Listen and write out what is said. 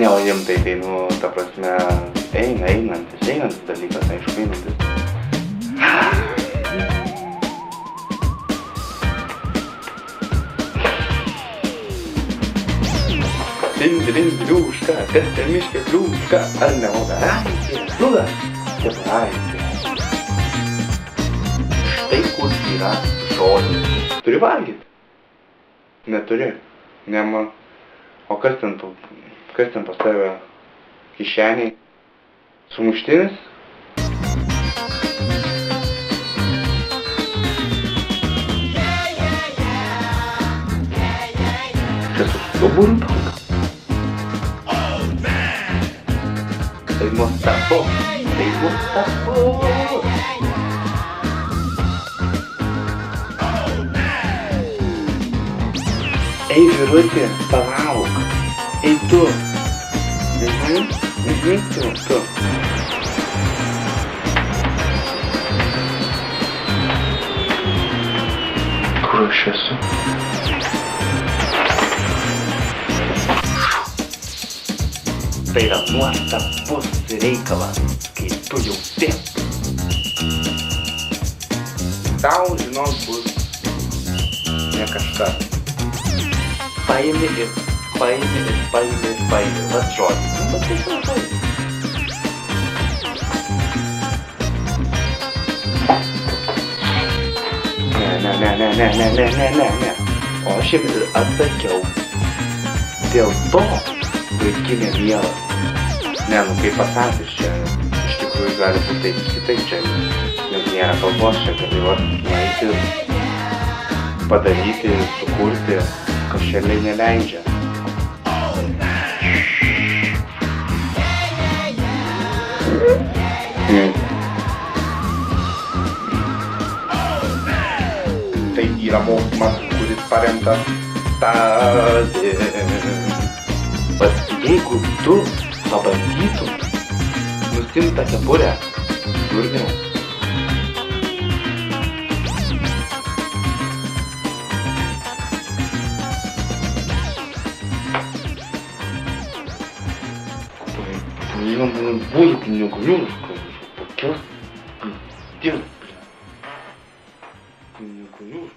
Ne, o rimtai, tai, nu, ta prasme, einantis dalykas, aišku, einantis. Liuška, kas ten miškė liuška, ar ne voveraitė, žudas, tėvaraitė. Štai kur yra žodis. Turi valgyti? Neturi. Nema. O kas ten pas tave kišeniai? Sumuštinis? Čia su stuburu tau? Tai nuostabu. Ei, vyrutė, palauk. Ei, tu. Tu. Kur aš esu? Tai yra nuostabus reikalas, kai tu jauti. Tau, žinok, bus ne kažkas. Paimi ir vat žodis. Nu, bet tai žodis. Ne. O aš jam ir atsakiau. Dėl to, vaikinė miela. Ne, nu kaip pasakys čia, iš tikrųjų gali būti taip kitaip čia, nes nėra kalbos čia, kad tai nueiti, padaryti, sukurti, kažkeliai neleidžia. Tai yra mokymas, kuris paremtas tavim. Bet jeigu tu pabandytum nusimt tą kepurę, durniau. Блин, будет мне гнёзд, покёс, пиздец, блин.